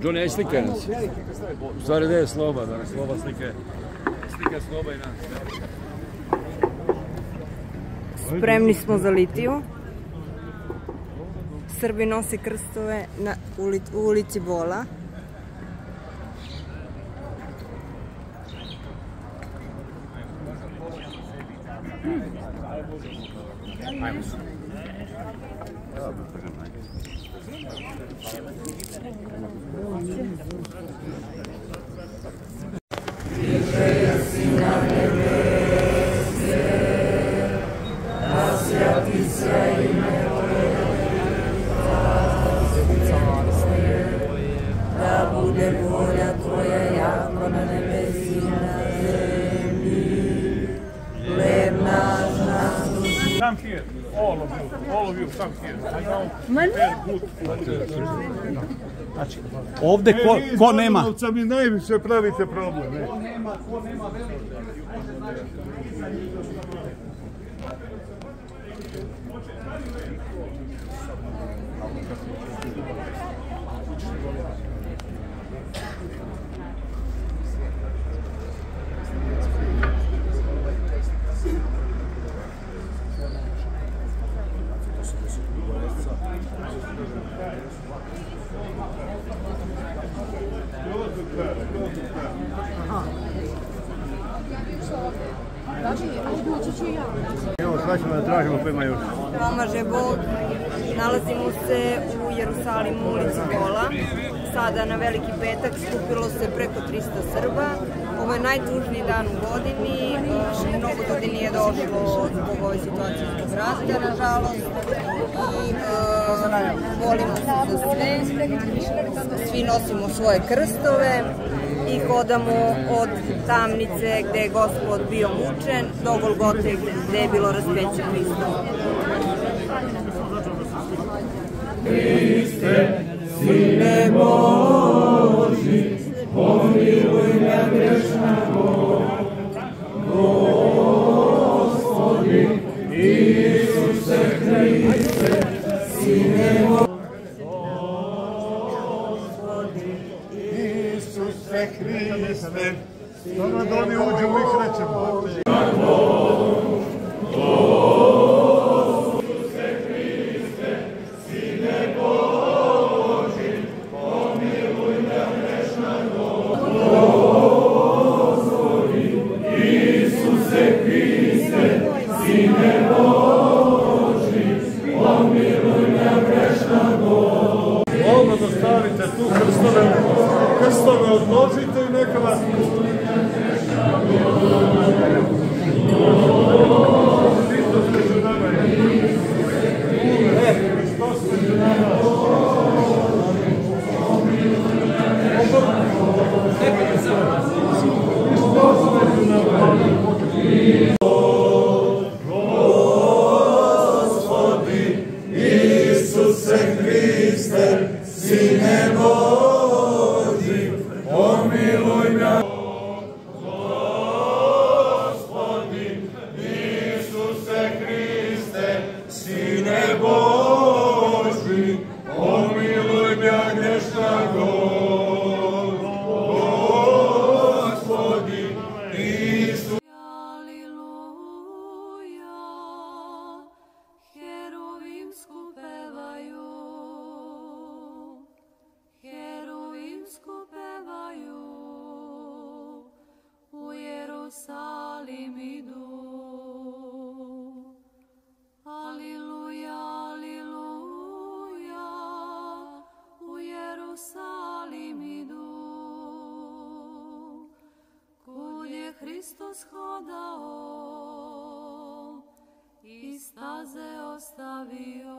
Johnny, aj slikaj nas. U stvari gde je Sloba, da ne Sloba slike Sloba i nas. Spremni smo za litiju. Srbi nose krstove u ulici Bola. Da bude volja tvoja jako na nebesi i na zemlji. Hleb naš nas duši. Come here, all of you, come here. I know very good. Znači, ovde ko nema? Mi najviše pravite problem. Evo, šta ćemo da tražimo, ko ima još? Pomaže Bog. Nalazimo se u Jerusalimu, u ulici Bola. Sada na Veliki petak skupilo se preko 300 Srba. Ovo je najtužniji dan u godini. Mnogo ljudi nije došlo zbog ove situacije zbog rata, nažalost. I molimo se za sve. Svi nosimo svoje krstove i hodamo od tamnice gde je Gospod bio mučen do Golgote gde je bilo raspeće Hristova. Hriste, Sine Boži, pomiluj me grešnog. Gospodi, Isuse Hriste, Sine Boži, Isuse Hriste, samo da oni uđu, mi krećemo. Ovo da stavite tu krstove odložite i neka vas... Sine Boži, pomiluj me. Gospodi, Isuse Hriste, Sine Boži, pomiluj me grešnog. Gospodi, Isuse. Aleluja, herovimsku pevaju. Herovimsku pevaju, u Jerusalim idu. Aliluja, aliluja, u Jerusalim idu. Kud je Hristos hodao i staze ostavio.